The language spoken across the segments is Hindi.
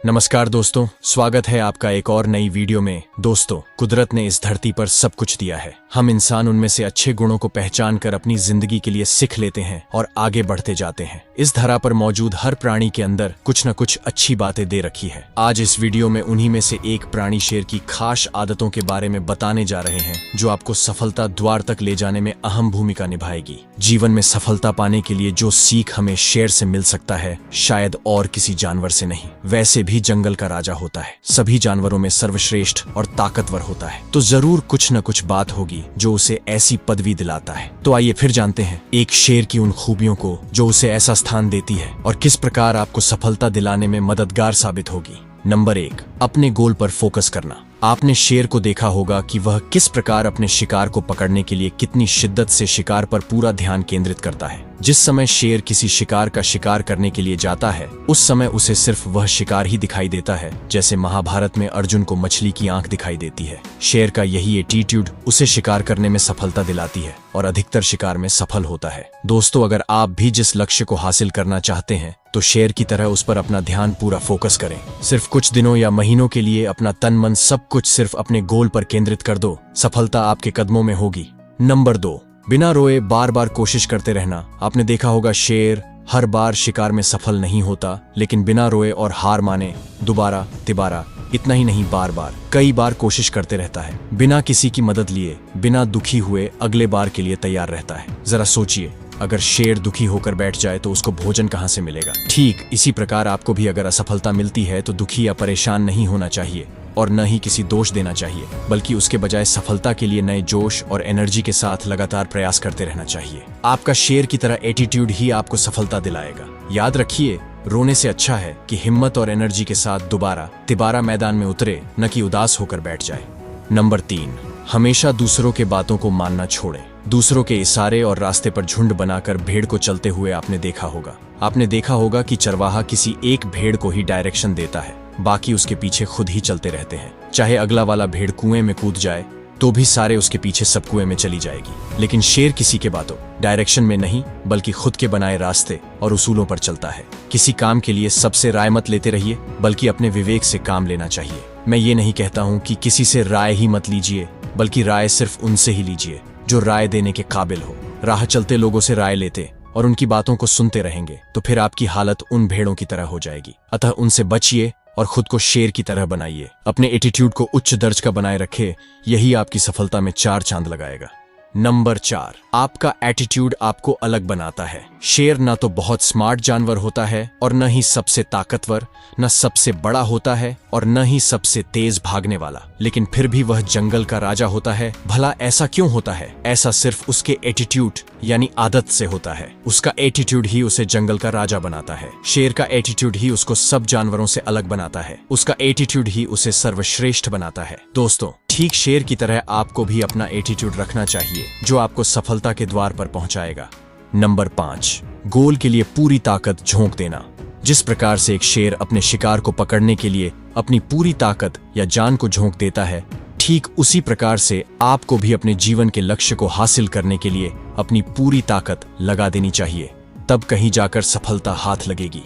नमस्कार दोस्तों, स्वागत है आपका एक और नई वीडियो में। दोस्तों, कुदरत ने इस धरती पर सब कुछ दिया है। हम इंसान उनमें से अच्छे गुणों को पहचान कर अपनी जिंदगी के लिए सीख लेते हैं और आगे बढ़ते जाते हैं। इस धरा पर मौजूद हर प्राणी के अंदर कुछ न कुछ अच्छी बातें दे रखी है। आज इस वीडियो में उन्हीं में से एक प्राणी शेर की खास आदतों के बारे में बताने जा रहे हैं, जो आपको सफलता द्वार तक ले जाने में अहम भूमिका निभाएगी। जीवन में सफलता पाने के लिए जो सीख हमें शेर से मिल सकता है, शायद और किसी जानवर से नहीं। वैसे भी जंगल का राजा होता है, सभी जानवरों में सर्वश्रेष्ठ और ताकतवर होता है, तो जरूर कुछ न कुछ बात होगी जो उसे ऐसी पदवी दिलाता है। तो आइए फिर जानते हैं एक शेर की उन खूबियों को जो उसे ऐसा स्थान देती है और किस प्रकार आपको सफलता दिलाने में मददगार साबित होगी। नंबर 1, अपने गोल पर फोकस करना। आपने शेर को देखा होगा कि वह किस प्रकार अपने शिकार को पकड़ने के लिए कितनी शिद्दत से शिकार पर पूरा ध्यान केंद्रित करता है। जिस समय शेर किसी शिकार का शिकार करने के लिए जाता है, उस समय उसे सिर्फ वह शिकार ही दिखाई देता है, जैसे महाभारत में अर्जुन को मछली की आंख दिखाई देती है। शेर का यही एटीट्यूड उसे शिकार करने में सफलता दिलाती है और अधिकतर शिकार में सफल होता है। दोस्तों, अगर आप भी जिस लक्ष्य को हासिल करना चाहते हैं, तो शेर की तरह उस पर अपना ध्यान पूरा फोकस करें। सिर्फ कुछ दिनों या महीनों के लिए अपना तन मन सब कुछ सिर्फ अपने गोल पर केंद्रित कर दो, सफलता आपके कदमों में होगी। नंबर 2, बिना रोए बार बार कोशिश करते रहना। आपने देखा होगा शेर हर बार शिकार में सफल नहीं होता, लेकिन बिना रोए और हार माने दोबारा तिबारा, इतना ही नहीं, बार बार कई बार कोशिश करते रहता है। बिना किसी की मदद लिए, बिना दुखी हुए अगले बार के लिए तैयार रहता है। जरा सोचिए, अगर शेर दुखी होकर बैठ जाए तो उसको भोजन कहां से मिलेगा। ठीक इसी प्रकार आपको भी अगर असफलता मिलती है तो दुखी या परेशान नहीं होना चाहिए और न ही किसी दोष देना चाहिए, बल्कि उसके बजाय सफलता के लिए नए जोश और एनर्जी के साथ लगातार प्रयास करते रहना चाहिए। आपका शेर की तरह एटीट्यूड ही आपको सफलता दिलाएगा। याद रखिए, रोने से अच्छा है कि हिम्मत और एनर्जी के साथ दोबारा तिबारा मैदान में उतरे, न कि उदास होकर बैठ जाए। नंबर 3, हमेशा दूसरों के बातों को मानना छोड़ें। दूसरों के इशारे और रास्ते पर झुंड बनाकर भेड़ को चलते हुए आपने देखा होगा कि चरवाहा किसी एक भेड़ को ही डायरेक्शन देता है, बाकी उसके पीछे खुद ही चलते रहते हैं। चाहे अगला वाला भेड़ कुएं में कूद जाए तो भी सारे उसके पीछे सब कुएं में चली जाएगी। लेकिन शेर किसी के बातों डायरेक्शन में नहीं, बल्कि खुद के बनाए रास्ते और उसूलों पर चलता है। किसी काम के लिए सबसे राय मत लेते रहिए, बल्कि अपने विवेक से काम लेना चाहिए। मैं ये नहीं कहता हूँ कि किसी से राय ही मत लीजिए, बल्कि राय सिर्फ उनसे ही लीजिए जो राय देने के काबिल हो। राह चलते लोगों से राय लेते और उनकी बातों को सुनते रहेंगे तो फिर आपकी हालत उन भेड़ों की तरह हो जाएगी। अतः उनसे बचिए और खुद को शेर की तरह बनाइए। अपने एटीट्यूड को उच्च दर्ज का बनाए रखे, यही आपकी सफलता में 4 चांद लगाएगा। नंबर 4, आपका एटीट्यूड आपको अलग बनाता है। शेर ना तो बहुत स्मार्ट जानवर होता है और न ही सबसे ताकतवर, न सबसे बड़ा होता है और न ही सबसे तेज भागने वाला, लेकिन फिर भी वह जंगल का राजा होता है। भला ऐसा क्यों होता है? ऐसा सिर्फ उसके एटीट्यूड यानी आदत से होता है। उसका एटीट्यूड ही उसे जंगल का राजा बनाता है। शेर का एटीट्यूड ही उसको सब जानवरों से अलग बनाता है। उसका एटीट्यूड ही उसे सर्वश्रेष्ठ बनाता है। दोस्तों, ठीक शेर की तरह आपको भी अपना एटीट्यूड रखना चाहिए, जो आपको सफलता के द्वार पर पहुंचाएगा। नंबर 5, गोल के लिए पूरी ताकत झोंक देना। जिस प्रकार से एक शेर अपने शिकार को पकड़ने के लिए अपनी पूरी ताकत या जान को झोंक देता है, ठीक उसी प्रकार से आपको भी अपने जीवन के लक्ष्य को हासिल करने के लिए अपनी पूरी ताकत लगा देनी चाहिए। तब कहीं जाकर सफलता हाथ लगेगी।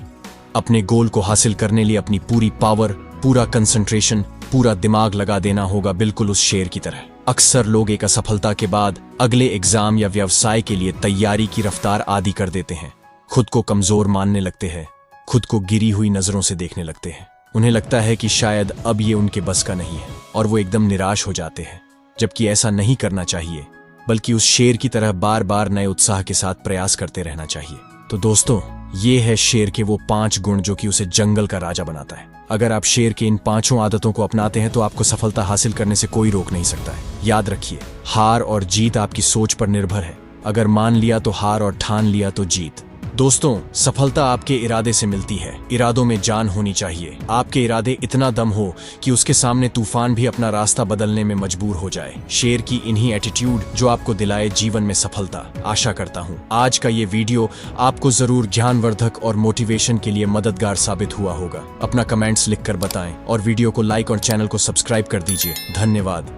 अपने गोल को हासिल करने लिए अपनी पूरी पावर, पूरा कंसंट्रेशन, पूरा दिमाग लगा देना होगा, बिल्कुल उस शेर की तरह। अक्सर लोग एक असफलता के बाद अगले एग्जाम या व्यवसाय के लिए तैयारी की रफ्तार आदि कर देते हैं। खुद को कमजोर मानने लगते हैं, खुद को गिरी हुई नजरों से देखने लगते हैं। उन्हें लगता है कि शायद अब ये उनके बस का नहीं है और वो एकदम निराश हो जाते हैं। जबकि ऐसा नहीं करना चाहिए, बल्कि उस शेर की तरह बार बार नए उत्साह के साथ प्रयास करते रहना चाहिए। तो दोस्तों, ये है शेर के वो 5 गुण जो कि उसे जंगल का राजा बनाता है। अगर आप शेर के इन 5 आदतों को अपनाते हैं तो आपको सफलता हासिल करने से कोई रोक नहीं सकता है। याद रखिए, हार और जीत आपकी सोच पर निर्भर है। अगर मान लिया तो हार और ठान लिया तो जीत। दोस्तों, सफलता आपके इरादे से मिलती है। इरादों में जान होनी चाहिए। आपके इरादे इतना दम हो कि उसके सामने तूफान भी अपना रास्ता बदलने में मजबूर हो जाए। शेर की इन्हीं एटीट्यूड जो आपको दिलाए जीवन में सफलता। आशा करता हूँ आज का ये वीडियो आपको जरूर ज्ञानवर्धक और मोटिवेशन के लिए मददगार साबित हुआ होगा। अपना कमेंट्स लिखकर बताएं और वीडियो को लाइक और चैनल को सब्सक्राइब कर दीजिए। धन्यवाद।